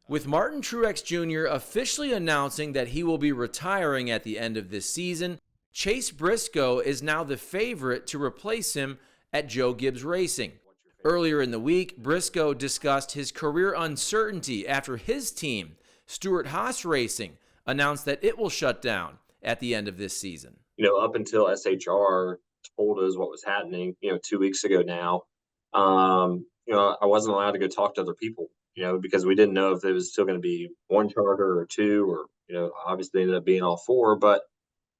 With Martin Truex Jr. officially announcing that he will be retiring at the end of this season, Chase Briscoe is now the favorite to replace him at Joe Gibbs Racing. Earlier in the week, Briscoe discussed his career uncertainty after his team, Stewart-Haas Racing, announced that it will shut down at the end of this season. Up until SHR told us what was happening, 2 weeks ago now, I wasn't allowed to go talk to other people, because we didn't know if it was still going to be one charter or two, or, obviously ended up being all four, but,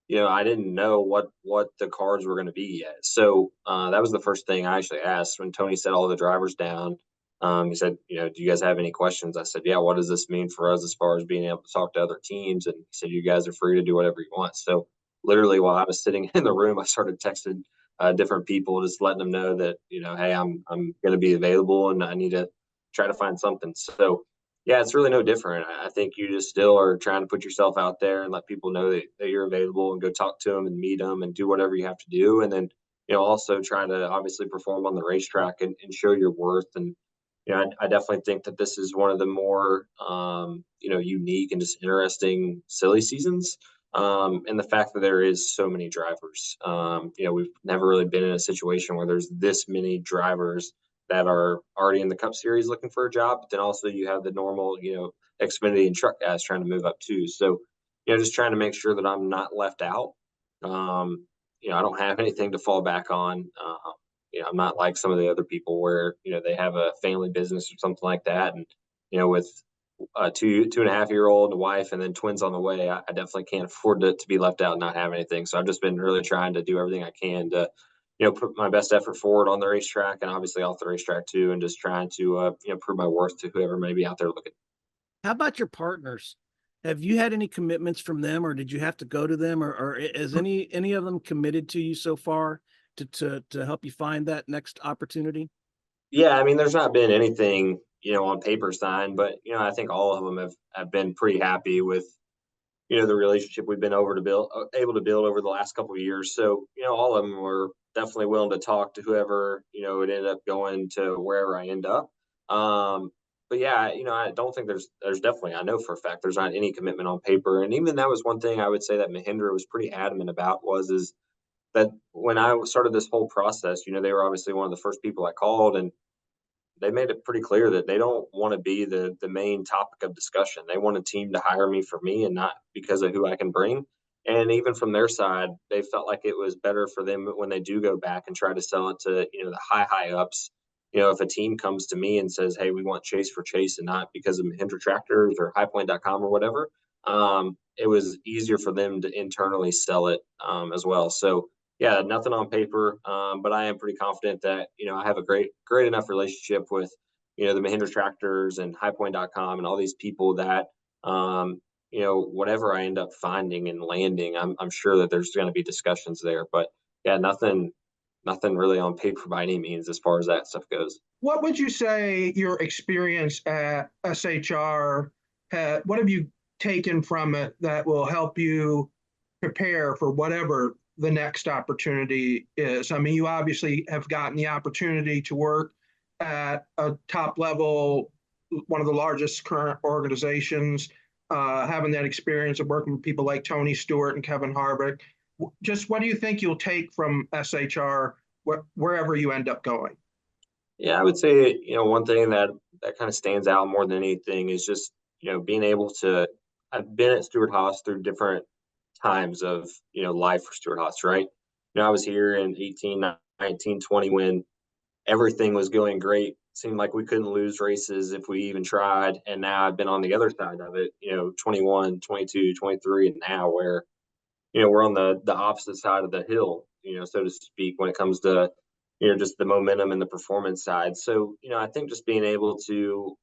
I didn't know what the cards were going to be yet. So that was the first thing I actually asked when Tony set all the drivers down. He said, do you guys have any questions? I said, yeah, what does this mean for us as far as being able to talk to other teams? And he said, you guys are free to do whatever you want. So literally while I was sitting in the room, I started texting different people, just letting them know that, hey, I'm going to be available and I need to try to find something. So yeah, it's really no different. I think you just still are trying to put yourself out there and let people know that you're available, and go talk to them and meet them and do whatever you have to do. And then, also trying to obviously perform on the racetrack and show your worth. And, I definitely think that this is one of the more, unique and just interesting silly seasons. And the fact that there is so many drivers, we've never really been in a situation where there's this many drivers that are already in the Cup Series looking for a job. But then also you have the normal, Xfinity and truck guys trying to move up too. So, just trying to make sure that I'm not left out. I don't have anything to fall back on. I'm not like some of the other people where, they have a family business or something like that. And, with a 2.5-year-old, a wife, and then twins on the way, I definitely can't afford to be left out and not have anything. So I've just been really trying to do everything I can to, put my best effort forward on the racetrack and obviously off the racetrack too, and just trying to, prove my worth to whoever may be out there looking. How about your partners? Have you had any commitments from them, or did you have to go to them, or is any of them committed to you so far to help you find that next opportunity? Yeah, I mean, there's not been anything, on paper signed, but, I think all of them have been pretty happy with, the relationship we've been able to build over the last couple of years. So, all of them were definitely willing to talk to whoever, it ended up going to wherever I end up. But yeah, I don't think there's definitely, I know for a fact there's not any commitment on paper. And even that was one thing I would say that Mahindra was pretty adamant about, is that when I started this whole process, they were obviously one of the first people I called, and they made it pretty clear that they don't want to be the main topic of discussion. They want a team to hire me for me and not because of who I can bring. And even from their side, they felt like it was better for them when they do go back and try to sell it to, the high ups. If a team comes to me and says, hey, we want Chase for Chase and not because of Mahindra Tractors or highpoint.com or whatever, it was easier for them to internally sell it as well. So yeah, nothing on paper, but I am pretty confident that, I have a great enough relationship with, the Mahindra Tractors and highpoint.com and all these people that, whatever I end up finding and landing, I'm sure that there's going to be discussions there. But yeah, nothing really on paper by any means as far as that stuff goes. What would you say your experience at SHR what have you taken from it that will help you prepare for whatever the next opportunity is? I mean, you obviously have gotten the opportunity to work at a top level, one of the largest current organizations, having that experience of working with people like Tony Stewart and Kevin Harvick. Just what do you think you'll take from SHR wherever you end up going? Yeah, I would say, one thing that kind of stands out more than anything is just, being able to, I've been at Stewart-Haas through different times of, life for Stewart-Haas, right? I was here in 18, 19, 20 when everything was going great. Seemed like we couldn't lose races if we even tried. And now I've been on the other side of it, 21, 22, 23, and now where, we're on the opposite side of the hill, so to speak, when it comes to, just the momentum and the performance side. So, I think just being able to,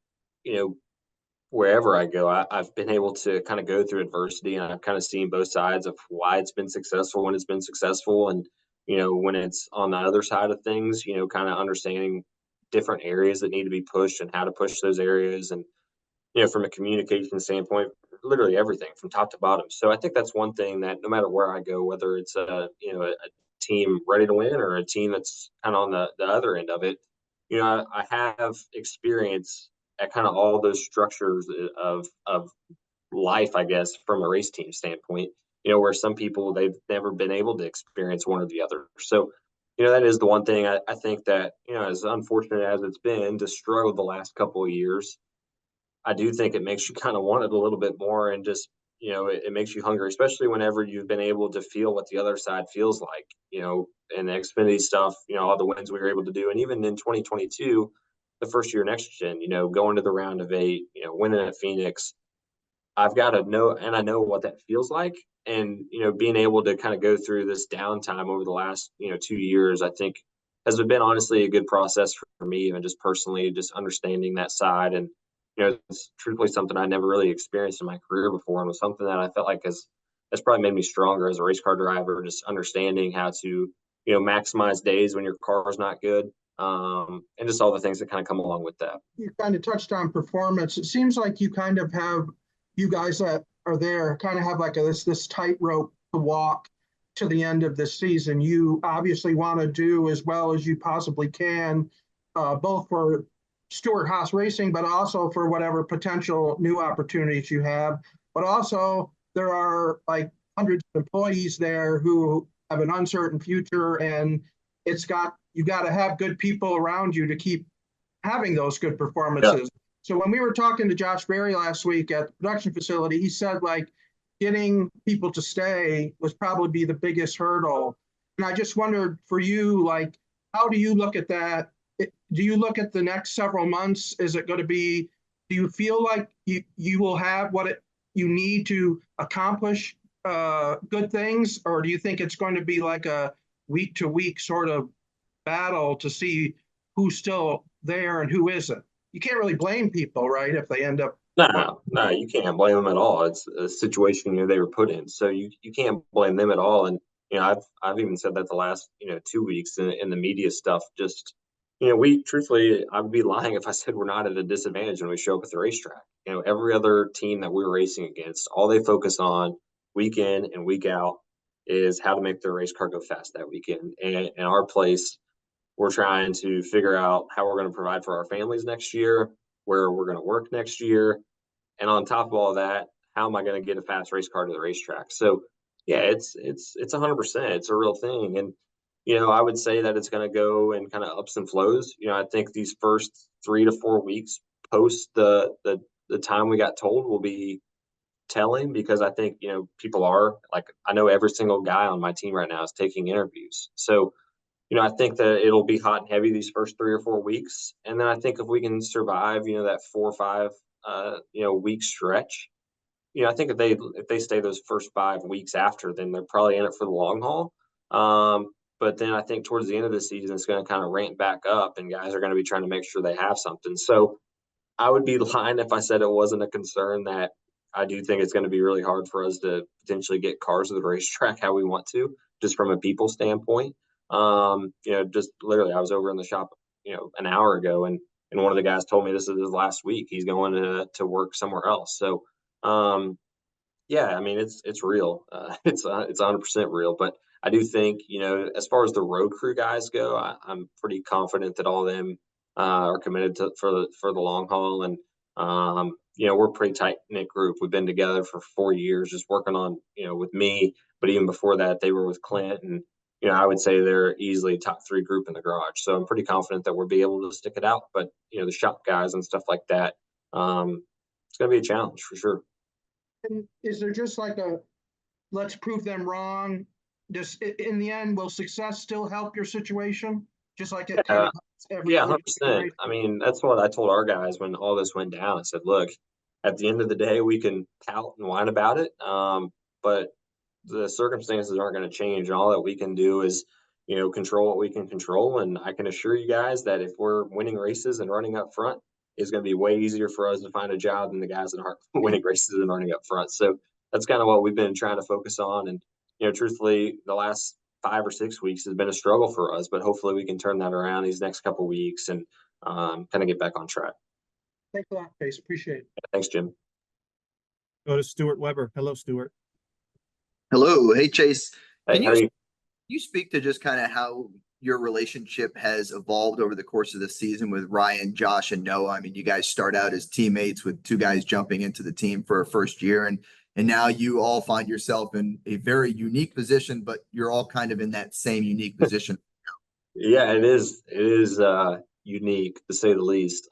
wherever I go, I've been able to kind of go through adversity, and I've kind of seen both sides of why it's been successful when it's been successful. And, when it's on the other side of things, kind of understanding different areas that need to be pushed and how to push those areas. And, from a communication standpoint, literally everything from top to bottom. So I think that's one thing that no matter where I go, whether it's a team ready to win or a team that's kind of on the other end of it, I have experience at kind of all those structures of life, I guess, from a race team standpoint, where some people, they've never been able to experience one or the other. So, that is the one thing I think that, as unfortunate as it's been to struggle the last couple of years, I do think it makes you kind of want it a little bit more, and just, it makes you hungry, especially whenever you've been able to feel what the other side feels like, and the Xfinity stuff, all the wins we were able to do. And even in 2022, the first year next gen, going to the round of 8, winning at Phoenix, I've got to know, and I know what that feels like. And, being able to kind of go through this downtime over the last, 2 years, I think has been honestly a good process for me, and just personally, just understanding that side. And, it's truthfully something I never really experienced in my career before, and was something that I felt like has probably made me stronger as a race car driver, just understanding how to, maximize days when your car is not good. And just all the things that kind of come along with that. You kind of touched on performance. It seems like you kind of have, you guys that are there kind of have like this tightrope to walk to the end of this season. You obviously want to do as well as you possibly can, both for Stewart-Haas Racing, but also for whatever potential new opportunities you have. But also, there are like hundreds of employees there who have an uncertain future, and you got to have good people around you to keep having those good performances. Yeah. So when we were talking to Josh Berry last week at the production facility, he said like getting people to stay was probably the biggest hurdle. And I just wondered for you, like, how do you look at that? Do you look at the next several months? Is it going to be, do you feel like you will have what you need to accomplish good things? Or do you think it's going to be like a week to week sort of battle to see who's still there and who isn't? You can't really blame people, right, if they end up. No, you can't blame them at all. It's a situation they were put in, so you can't blame them at all. And I've even said that the last 2 weeks in the media stuff. Just we truthfully, I would be lying if I said we're not at a disadvantage when we show up at the racetrack. Every other team that we're racing against, all they focus on week in and week out is how to make their race car go fast that weekend. And in our place, we're trying to figure out how we're going to provide for our families next year, where we're going to work next year. And on top of all that, how am I going to get a fast race car to the racetrack? So yeah, it's 100%. It's a real thing. And, I would say that it's going to go in kind of ups and flows. I think these first 3 to 4 weeks post the time we got told will be telling, because I think, people are like, I know every single guy on my team right now is taking interviews. So, I think that it'll be hot and heavy these first 3 or 4 weeks. And then I think if we can survive, that 4 or 5, week stretch, I think if they stay those first 5 weeks after, then they're probably in it for the long haul. But then I think towards the end of the season, it's going to kind of ramp back up, and guys are going to be trying to make sure they have something. So I would be lying if I said it wasn't a concern. That I do think it's going to be really hard for us to potentially get cars to the racetrack how we want to, just from a people standpoint. Just literally, I was over in the shop, an hour ago, and one of the guys told me this is his last week. He's going to work somewhere else. So, yeah, I mean, it's real. It's 100% real. But I do think, as far as the road crew guys go, I'm pretty confident that all of them are committed for the long haul. And we're a pretty tight knit group. We've been together for 4 years, just working on, with me. But even before that, they were with Clint, and I would say they're easily top 3 group in the garage. So I'm pretty confident that we'll be able to stick it out. But the shop guys and stuff like that, it's going to be a challenge for sure. And is there just like let's prove them wrong? Just in the end, will success still help your situation? Just like it kind of every 100%. I mean, that's what I told our guys when all this went down. I said, look, at the end of the day, we can pout and whine about it, but the circumstances aren't going to change. And all that we can do is, control what we can control. And I can assure you guys that if we're winning races and running up front, it's going to be way easier for us to find a job than the guys that aren't winning races and running up front. So that's kind of what we've been trying to focus on. And, truthfully, the last 5 or 6 weeks has been a struggle for us, but hopefully we can turn that around these next couple of weeks and kind of get back on track. Thanks a lot, Chase. Appreciate it. Thanks, Jim. Go to Stuart Weber. Hello, Stuart. Hello. Hey, Chase. Hey, Can you speak to just kind of how your relationship has evolved over the course of the season with Ryan, Josh, and Noah. I mean, you guys start out as teammates with two guys jumping into the team for a first year, and now you all find yourself in a very unique position, but you're all kind of in that same unique position. Yeah, it is. It is unique to say the least.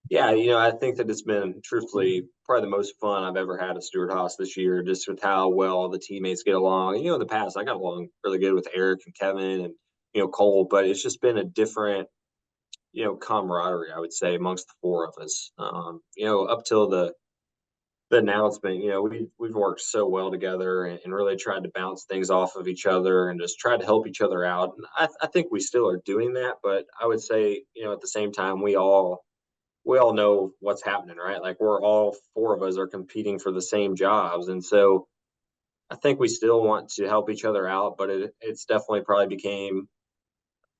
Yeah, I think that it's been truthfully probably the most fun I've ever had at Stewart-Haas this year, just with how well the teammates get along. And, in the past, I got along really good with Eric and Kevin and, Cole, but it's just been a different, camaraderie, I would say, amongst the four of us. Up till the announcement, we've worked so well together and really tried to bounce things off of each other and just tried to help each other out. And I think we still are doing that, but I would say, at the same time, we all know what's happening, right? Like we're all four of us are competing for the same jobs. And so I think we still want to help each other out, but it's definitely probably became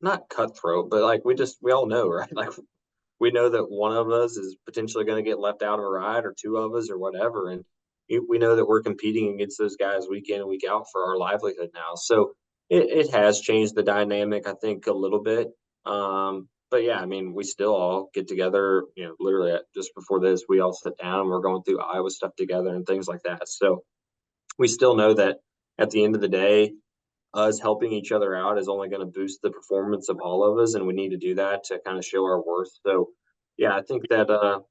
not cutthroat, but like we all know, right? Like we know that one of us is potentially going to get left out of a ride or two of us or whatever. And we know that we're competing against those guys week in and week out for our livelihood now. So it has changed the dynamic, I think, a little bit. But yeah, I mean, we still all get together, literally just before this, we all sit down and we're going through Iowa stuff together and things like that. So we still know that at the end of the day, us helping each other out is only going to boost the performance of all of us. And we need to do that to kind of show our worth. So yeah, I think that,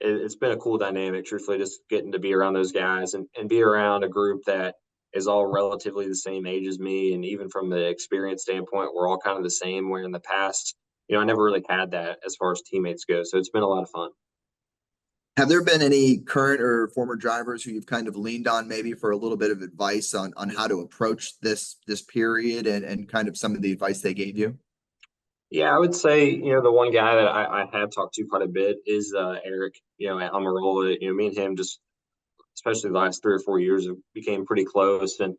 it's been a cool dynamic, truthfully, just getting to be around those guys and be around a group that is all relatively the same age as me. And even from the experience standpoint, we're all kind of the same, where in the past, I never really had that as far as teammates go. So it's been a lot of fun. Have there been any current or former drivers who you've kind of leaned on maybe for a little bit of advice on how to approach this period and kind of some of the advice they gave you? Yeah, I would say, the one guy that I have talked to quite a bit is Eric, at Amarola. Me and him just, especially the last 3 or 4 years, became pretty close. And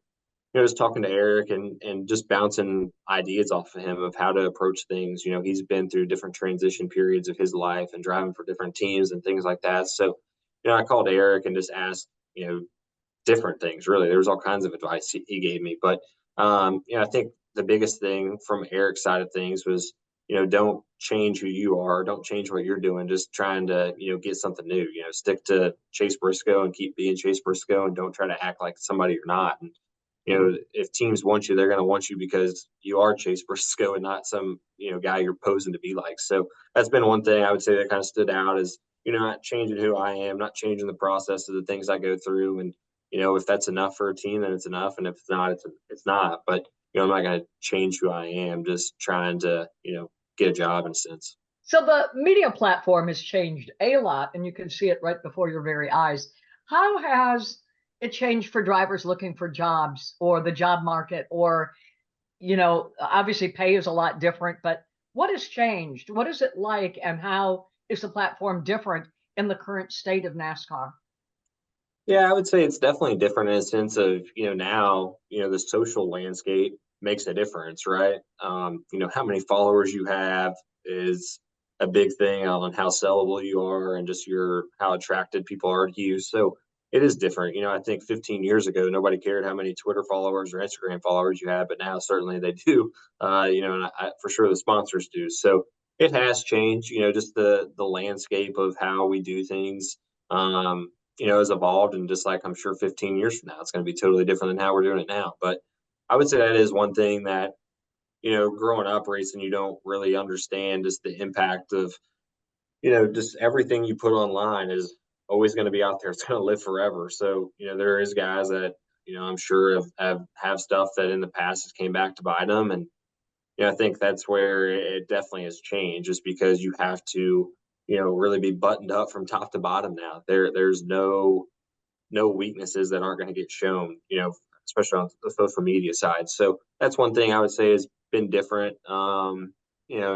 just talking to Eric and just bouncing ideas off of him of how to approach things. He's been through different transition periods of his life and driving for different teams and things like that. So, I called Eric and just asked, different things, really. There was all kinds of advice he gave me. But, I think the biggest thing from Eric's side of things was, don't change who you are. Don't change what you're doing. Just trying to, get something new, stick to Chase Briscoe and keep being Chase Briscoe and don't try to act like somebody you're not. And, if teams want you, they're going to want you because you are Chase Briscoe and not some, guy you're posing to be like. So that's been one thing I would say that kind of stood out is, not changing who I am, not changing the process of the things I go through. And, if that's enough for a team, then it's enough. And if it's not, it's not. But, I'm not going to change who I am, just trying to, get a job in a sense. So the media platform has changed a lot, and you can see it right before your very eyes. How has it changed for drivers looking for jobs or the job market? Or, obviously pay is a lot different, but what has changed? What is it like, and how is the platform different in the current state of NASCAR? Yeah, I would say it's definitely different in a sense of, now, the social landscape makes a difference, right? How many followers you have is a big thing on how sellable you are and just how attracted people are to you. So it is different. I think 15 years ago, nobody cared how many Twitter followers or Instagram followers you had, but now certainly they do, and for sure the sponsors do. So it has changed, just the landscape of how we do things. Has evolved, and just like I'm sure 15 years from now, it's going to be totally different than how we're doing it now. But I would say that is one thing that, growing up racing, you don't really understand just the impact of, just everything you put online is always going to be out there. It's going to live forever. So, there is guys that, I'm sure have stuff that in the past has came back to bite them. And, I think that's where it definitely has changed, just because you have to, really be buttoned up from top to bottom now. There's no weaknesses that aren't going to get shown, especially on the social media side. So that's one thing I would say has been different, and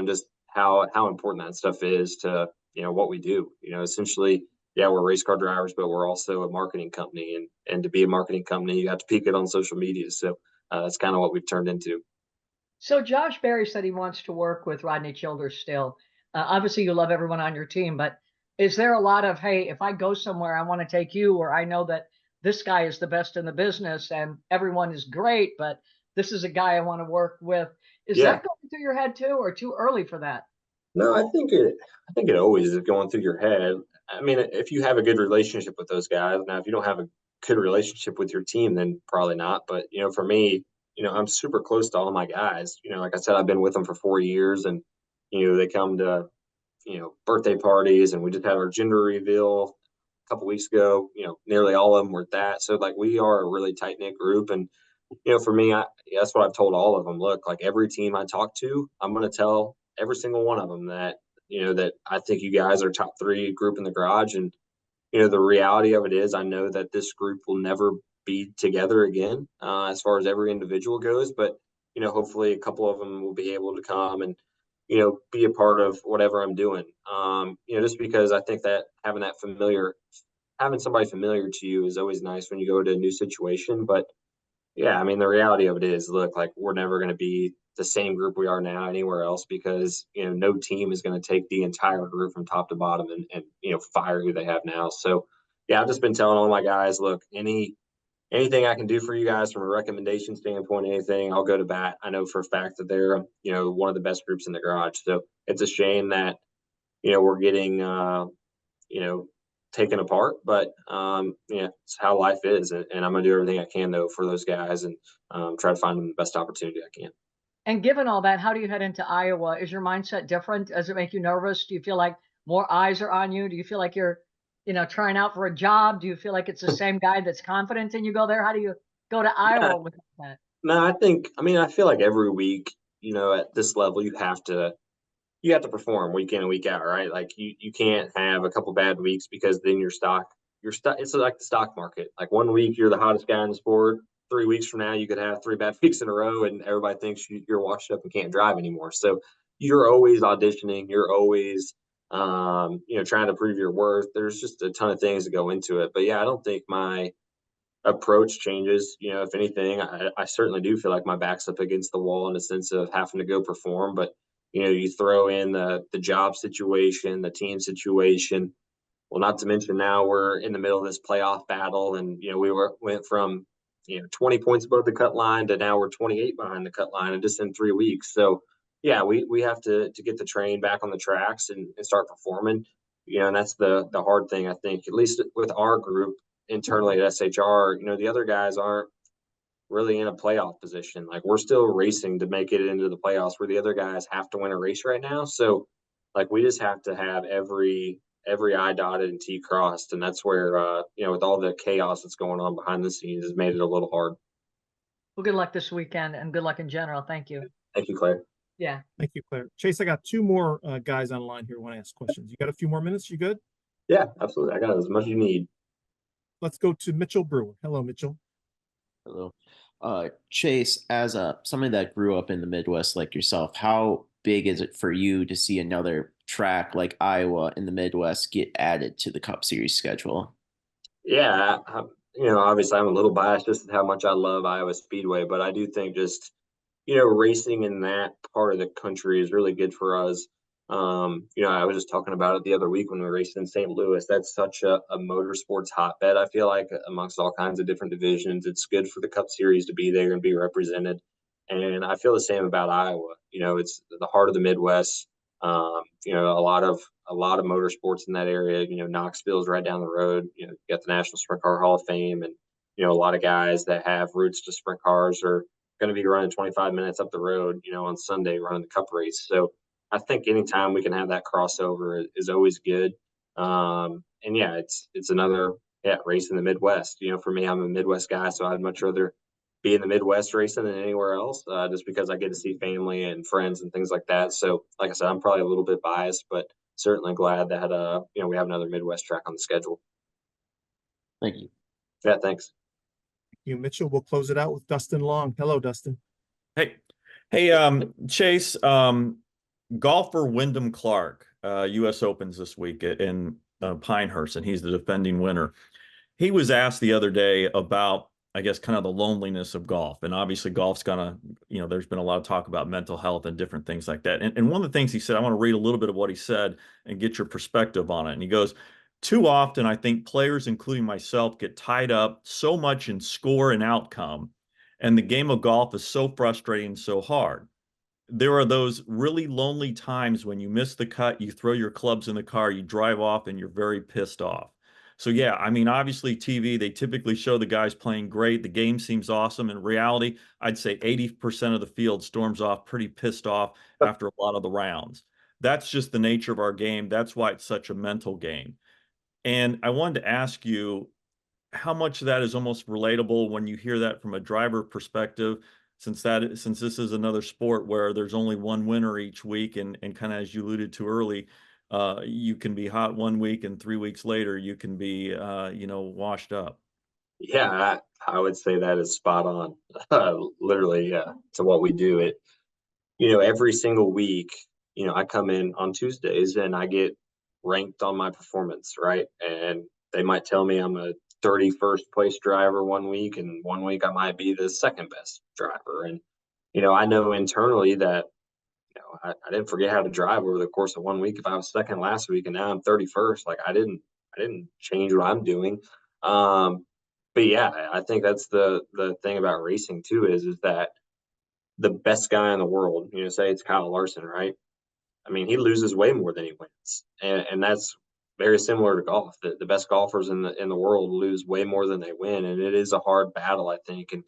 just how important that stuff is to, what we do. Essentially, yeah, we're race car drivers, but we're also a marketing company. And to be a marketing company, you have to peak it on social media. So that's kind of what we've turned into. So Josh Berry said he wants to work with Rodney Childers still. Obviously, you love everyone on your team, but is there a lot of, hey, if I go somewhere, I want to take you, or I know that this guy is the best in the business and everyone is great, but this is a guy I want to work with? Is Yeah. that going through your head too, or too early for that? No, I think it always is going through your head. I mean, if you have a good relationship with those guys, now if you don't have a good relationship with your team, then probably not. But for me, I'm super close to all my guys. Like I said, I've been with them for 4 years, and they come to birthday parties, and we just had our gender reveal a couple weeks ago. Nearly all of them were at that. So like we are a really tight knit group, and for me, that's what I've told all of them. Look, like every team I talk to, I'm going to tell every single one of them that, that I think you guys are top 3 group in the garage. And, the reality of it is I know that this group will never be together again as far as every individual goes. But, hopefully a couple of them will be able to come and, be a part of whatever I'm doing. Just because I think that having somebody familiar to you is always nice when you go to a new situation. But yeah, I mean, the reality of it is, look, like we're never going to be the same group we are now anywhere else because, no team is going to take the entire group from top to bottom and fire who they have now. So, yeah, I've just been telling all my guys, look, anything I can do for you guys from a recommendation standpoint, anything, I'll go to bat. I know for a fact that they're, one of the best groups in the garage. So it's a shame that, we're getting, taken apart, but it's how life is, and I'm gonna do everything I can though for those guys and try to find them the best opportunity I can. And given all that, how do you head into Iowa? Is your mindset different? Does it make you nervous? Do you feel like more eyes are on you? Do you feel like you're, trying out for a job? Do you feel like it's the same guy that's confident and you go there? How do you go to Yeah, Iowa with that? no, I feel like every week, at this level, you have to perform week in and week out, right? Like you can't have a couple bad weeks because then your stock, it's like the stock market. Like one week you're the hottest guy in the sport. 3 weeks from now, you could have 3 bad weeks in a row and everybody thinks you're washed up and can't drive anymore. So you're always auditioning. You're always, trying to prove your worth. There's just a ton of things that go into it. But yeah, I don't think my approach changes. If anything, I certainly do feel like my back's up against the wall in a sense of having to go perform. But you throw in the job situation, the team situation. Well, not to mention now we're in the middle of this playoff battle, and went from 20 points above the cut line to now we're 28 behind the cut line, and just in 3 weeks. So yeah, we have to get the train back on the tracks and start performing. And that's the hard thing, I think, at least with our group internally at SHR. The other guys aren't really in a playoff position. Like we're still racing to make it into the playoffs where the other guys have to win a race right now. So like we just have to have every I dotted and T crossed. And that's where with all the chaos that's going on behind the scenes has made it a little hard. Well, good luck this weekend and good luck in general. Thank you. Thank you, Claire. Yeah. Thank you, Claire. Chase, I got 2 more guys online here who want to ask questions. You got a few more minutes? You good? Yeah, absolutely. I got as much as you need. Let's go to Mitchell Brewer. Hello, Mitchell. Hello. Chase, as somebody that grew up in the Midwest like yourself, how big is it for you to see another track like Iowa in the Midwest get added to the Cup Series schedule? Yeah, obviously I'm a little biased just at how much I love Iowa Speedway, but I do think just racing in that part of the country is really good for us. I was just talking about it the other week when we raced in St. Louis. That's such a motorsports hotbed, I feel like, amongst all kinds of different divisions. It's good for the Cup Series to be there and be represented. And I feel the same about Iowa. It's the heart of the Midwest. A lot of motorsports in that area. Knoxville's right down the road. You got the National Sprint Car Hall of Fame, and a lot of guys that have roots to sprint cars are going to be running 25 minutes up the road, on Sunday running the Cup race. So I think anytime we can have that crossover is always good. And yeah, it's another race in the Midwest. For me, I'm a Midwest guy, so I'd much rather be in the Midwest racing than anywhere else, just because I get to see family and friends and things like that. So like I said, I'm probably a little bit biased, but certainly glad that we have another Midwest track on the schedule. Thank you. Yeah, thanks. Thank you, Mitchell. We'll close it out with Dustin Long. Hello, Dustin. Hey, Chase, golfer Wyndham Clark, U.S. Opens this week in Pinehurst, and he's the defending winner. He was asked the other day about, I guess, kind of the loneliness of golf. And obviously golf's gonna, there's been a lot of talk about mental health and different things like that. And one of the things he said, I want to read a little bit of what he said and get your perspective on it. And he goes, too often, I think players, including myself, get tied up so much in score and outcome. And the game of golf is so frustrating, so hard. there are those really lonely times when you miss the cut, you throw your clubs in the car, you drive off, and you're very pissed off. So yeah, I mean, obviously TV, they typically show the guys playing great. The game seems awesome. In reality, I'd say 80% of the field storms off pretty pissed off after a lot of the rounds. That's just the nature of our game. That's why it's such a mental game. And I wanted to ask you how much of that is almost relatable when you hear that from a driver perspective, since this is another sport where there's only one winner each week, and kind of as you alluded to early, you can be hot one week and 3 weeks later you can be washed up. Yeah, I would say that is spot on. Literally, to what we do. Every single week, I come in on Tuesdays and I get ranked on my performance, right? And they might tell me I'm a 31st place driver one week, and one week I might be the second best driver. And, I know internally that, I didn't forget how to drive over the course of one week. If I was second last week and now I'm 31st, like I didn't change what I'm doing. But yeah, I think that's the thing about racing too, is that the best guy in the world, say it's Kyle Larson, right? I mean, he loses way more than he wins, and that's very similar to golf. The best golfers in the world lose way more than they win, and it is a hard battle, I think. And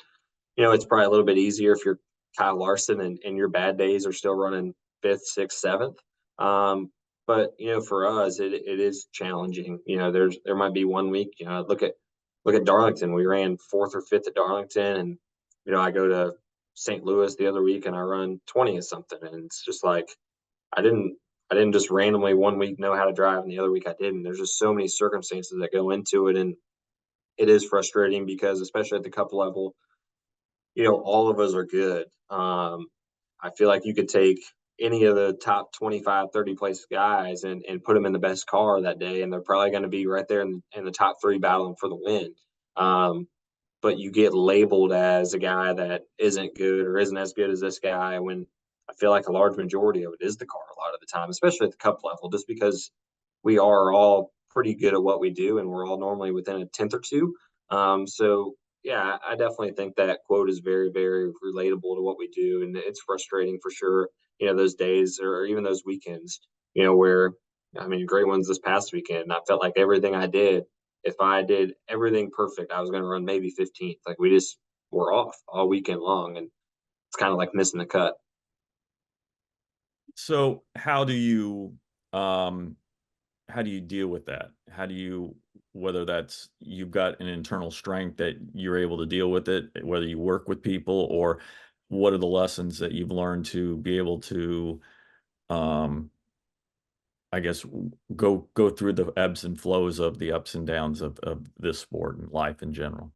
it's probably a little bit easier if you're Kyle Larson and your bad days are still running fifth, sixth, seventh. But for us, it is challenging. There might be one week. Look at Darlington. We ran fourth or fifth at Darlington, and I go to St. Louis the other week and I run 20 or something, and it's just like I didn't just randomly one week know how to drive and the other week I didn't. There's just so many circumstances that go into it, and it is frustrating because especially at the cup level, all of us are good. I feel like you could take any of the top 25, 30 place guys and put them in the best car that day, and they're probably going to be right there in the top three battling for the win. But you get labeled as a guy that isn't good or isn't as good as this guy, when I feel like a large majority of it is the car a lot of the time, especially at the cup level, just because we are all pretty good at what we do and we're all normally within a tenth or two. So yeah, I definitely think that quote is very, very relatable to what we do. And it's frustrating for sure, those days or even those weekends, where, I mean, great ones this past weekend. I felt like everything I did, if I did everything perfect, I was going to run maybe 15th. Like we just were off all weekend long. And it's kind of like missing the cut. So how do you deal with that? How do you, whether that's you've got an internal strength that you're able to deal with it, whether you work with people, or what are the lessons that you've learned to be able to, I guess, go through the ebbs and flows of the ups and downs of this sport and life in general?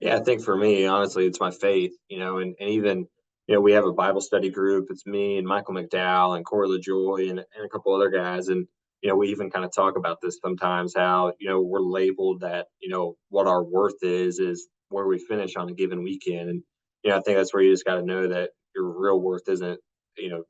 Yeah, I think for me, honestly, it's my faith, and even, we have a Bible study group. It's me and Michael McDowell and Corey LaJoy and a couple other guys. And, we even kind of talk about this sometimes, how, we're labeled that, what our worth is where we finish on a given weekend. And, I think that's where you just got to know that your real worth isn't,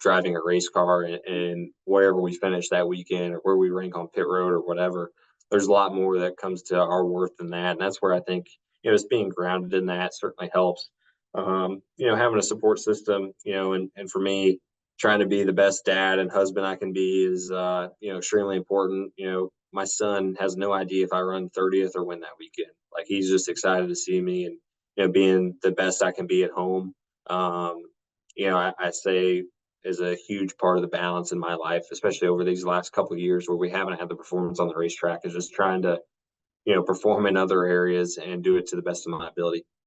driving a race car and wherever we finish that weekend or where we rank on pit road or whatever. There's a lot more that comes to our worth than that. And that's where I think, just being grounded in that certainly helps. Having a support system, and for me, trying to be the best dad and husband I can be is, extremely important. My son has no idea if I run 30th or win that weekend. Like he's just excited to see me and, being the best I can be at home. I say is a huge part of the balance in my life, especially over these last couple of years where we haven't had the performance on the racetrack, is just trying to perform in other areas and do it to the best of my ability.